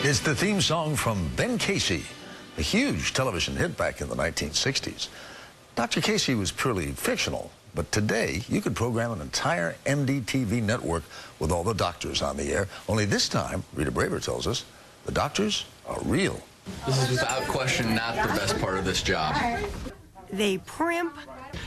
It's the theme song from Ben Casey, a huge television hit back in the 1960s. Dr. Casey was purely fictional, but today you could program an entire MDTV network with all the doctors on the air. Only this time, Rita Braver tells us, the doctors are real. This is without question not the best part of this job. They primp.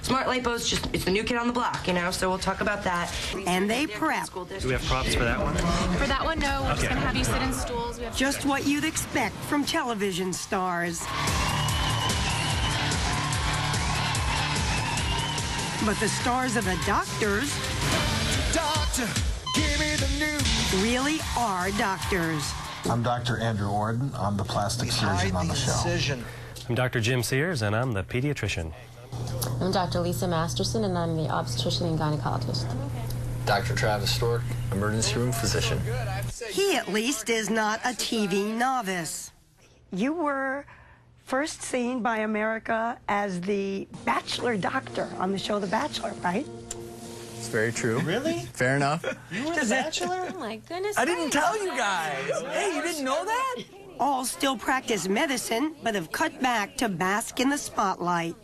Smart lipo's just, it's the new kid on the block, you know, so we'll talk about that. And they prep. Do we have props for that one? For that one, no. We're just going to have you sit in stools. Just what you'd expect from television stars. But the stars of the doctors Doctor, give me the news. really are doctors. I'm Dr. Andrew Orden. I'm the plastic surgeon on the show. I'm Dr. Jim Sears, and I'm the pediatrician. I'm Dr. Lisa Masterson, and I'm the obstetrician and gynecologist. Dr. Travis Stork, emergency room physician. He, at least, is not a TV novice. You were first seen by America as the Bachelor doctor on the show The Bachelor, right? It's very true. Really? Fair enough. You were the Bachelor? Oh, my goodness. I didn't tell you guys. Hey, you didn't know that? All still practice medicine, but have cut back to bask in the spotlight.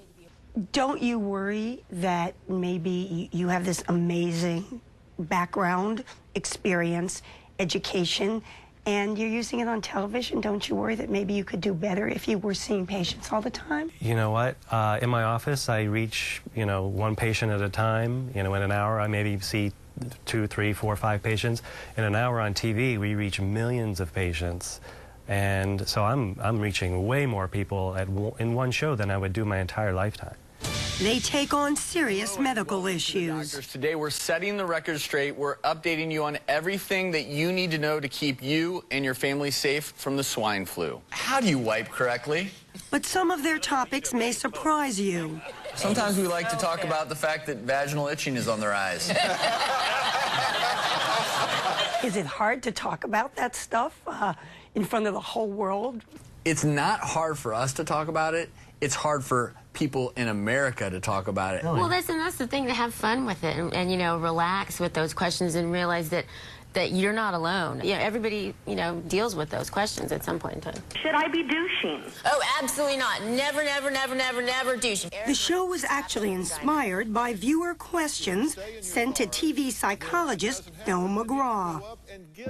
Don't you worry that maybe you have this amazing background, experience, education, and you're using it on television? Don't you worry that maybe you could do better if you were seeing patients all the time? You know what? In my office, I reach, one patient at a time. In an hour, I maybe see 2, 3, 4, 5 patients. In an hour on TV, we reach millions of patients. And so I'm reaching way more people in one show than I would do my entire lifetime. They take on serious medical issues. Today we're setting the record straight. We're updating you on everything that you need to know to keep you and your family safe from the swine flu. How do you wipe correctly? But some of their topics may surprise you. Sometimes we like to talk about the fact that vaginal itching is on the rise. Is it hard to talk about that stuff in front of the whole world? It's not hard for us to talk about it. It's hard for people in America to talk about it. Well, that's the thing, to have fun with it and relax with those questions and realize that you're not alone. Everybody, deals with those questions at some point in time. Should I be douching? Oh, absolutely not. Never, never, never, never, never douching. The show was actually inspired by viewer questions sent to TV psychologist Phil McGraw.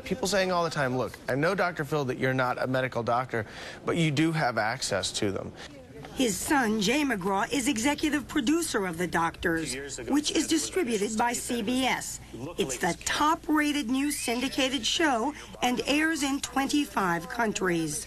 People saying all the time, look, I know, Dr. Phil, that you're not a medical doctor, but you do have access to them. His son, Jay McGraw, is executive producer of The Doctors, which is distributed by CBS. It's the top-rated new syndicated show and airs in 25 countries.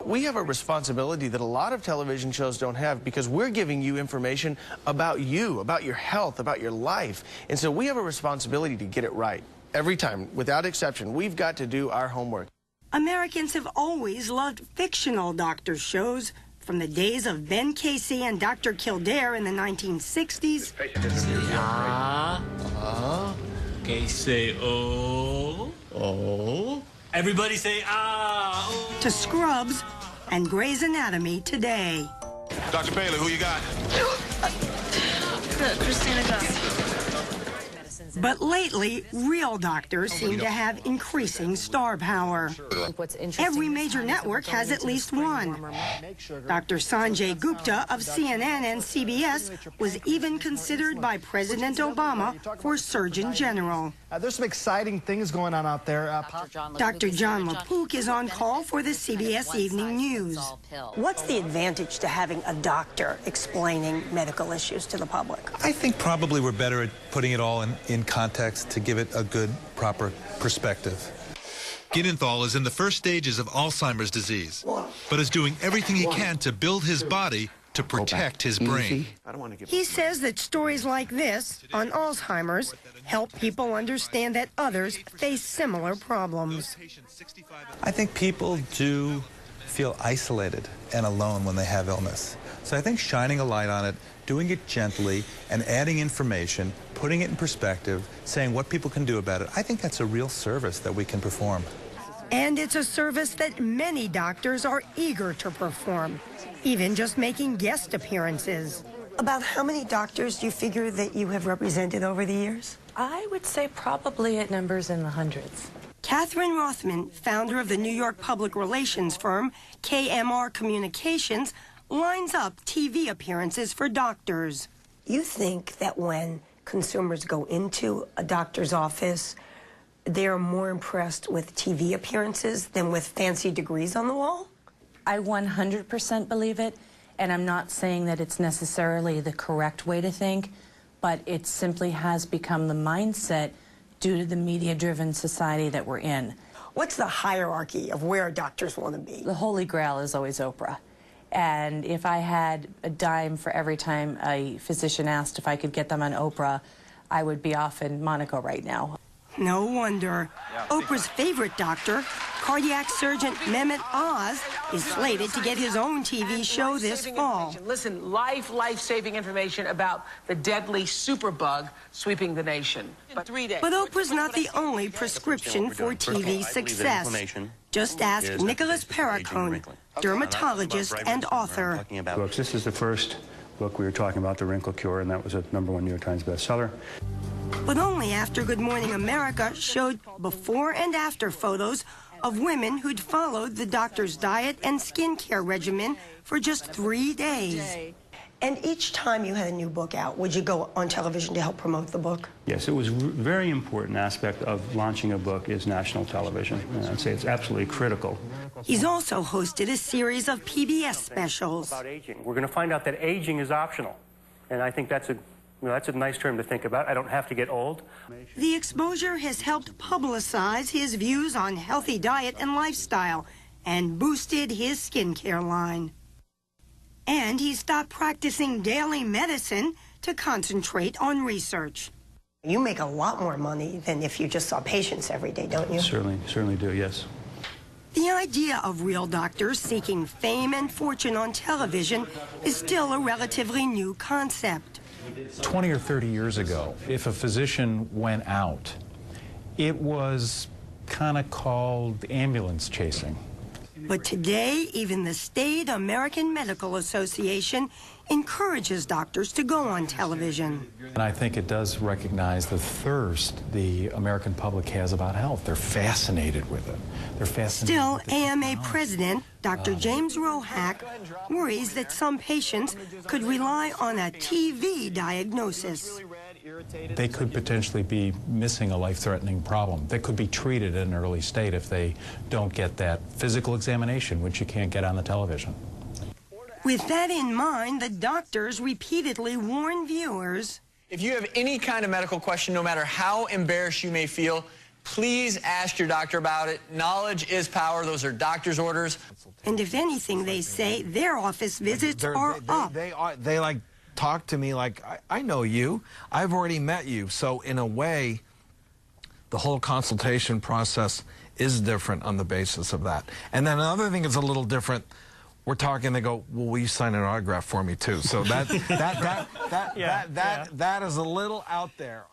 We have a responsibility that a lot of television shows don't have, because we're giving you information about you, about your health, about your life. And so we have a responsibility to get it right. Every time, without exception, we've got to do our homework. Americans have always loved fictional doctor shows. From the days of Ben Casey and Dr. Kildare in the 1960s. Okay, say oh. Oh. Everybody say ah. Oh. To Scrubs and Grey's Anatomy today. Dr. Bailey, who you got? Christina Gus. But lately, real doctors seem to have increasing star power. Every major network has at least one. Dr. Sanjay Gupta of CNN and CBS was even considered by President Obama for Surgeon General. There's some exciting things going on out there. Dr. John LaPook is on call for the CBS Evening News. What's the advantage to having a doctor explaining medical issues to the public? I think probably we're better at putting it all in context to give it a good, proper perspective. Ginenthal is in the first stages of Alzheimer's disease, but is doing everything he can to build his body to protect his brain. He says that stories like this on Alzheimer's help people understand that others face similar problems. I think people do feel isolated and alone when they have illness. So I think shining a light on it, doing it gently, and adding information, putting it in perspective, saying what people can do about it, I think that's a real service that we can perform. And it's a service that many doctors are eager to perform, even just making guest appearances. About how many doctors do you figure that you have represented over the years? I would say probably it numbers in the hundreds. Katherine Rothman, founder of the New York public relations firm KMR Communications, lines up TV appearances for doctors. You think that when consumers go into a doctor's office, they're more impressed with TV appearances than with fancy degrees on the wall? I 100% believe it, and I'm not saying that it's necessarily the correct way to think, but it simply has become the mindset due to the media-driven society that we're in. What's the hierarchy of where doctors want to be? The holy grail is always Oprah. And if I had a dime for every time a physician asked if I could get them on Oprah, I would be off in Monaco right now. No wonder. Oprah's favorite doctor, cardiac surgeon Mehmet Oz, is slated to get his own TV show this fall. Listen, life-saving information about the deadly superbug sweeping the nation. But Oprah's not the only prescription for TV success. Just ask Nicholas Perricone, dermatologist and author. This is the first book we were talking about, The Wrinkle Cure, and that was a #1 New York Times bestseller. But only after Good Morning America showed before and after photos of women who'd followed the doctor's diet and skincare regimen for just 3 days. And each time you had a new book out, would you go on television to help promote the book? Yes, it was a very important aspect of launching a book is national television. And I'd say it's absolutely critical. He's also hosted a series of PBS specials. About aging. We're going to find out that aging is optional. And I think that's a nice term to think about. I don't have to get old. The exposure has helped publicize his views on healthy diet and lifestyle and boosted his skincare line. And he stopped practicing daily medicine to concentrate on research. You make a lot more money than if you just saw patients every day, don't you? Certainly do, yes. The idea of real doctors seeking fame and fortune on television is still a relatively new concept. 20 or 30 years ago, if a physician went out, it was kind of called ambulance chasing. But today, even the State American Medical Association encourages doctors to go on television. And I think it does recognize the thirst the American public has about health. They're fascinated with it. They're fascinated Still, with the AMA President Dr. James Rohack worries that some patients could rely on a TV diagnosis. They could potentially be missing a life-threatening problem. They could be treated at an early state if they don't get that physical examination, which you can't get on the television. With that in mind, the doctors repeatedly warn viewers. If you have any kind of medical question, no matter how embarrassed you may feel, please ask your doctor about it. Knowledge is power. Those are doctor's orders. And if anything, they say their office visits are up. They like talk to me like, I know you. I've already met you. So in a way, the whole consultation process is different on the basis of that. And then another thing is a little different. We're talking, they go, well, will you sign an autograph for me too? So that is a little out there.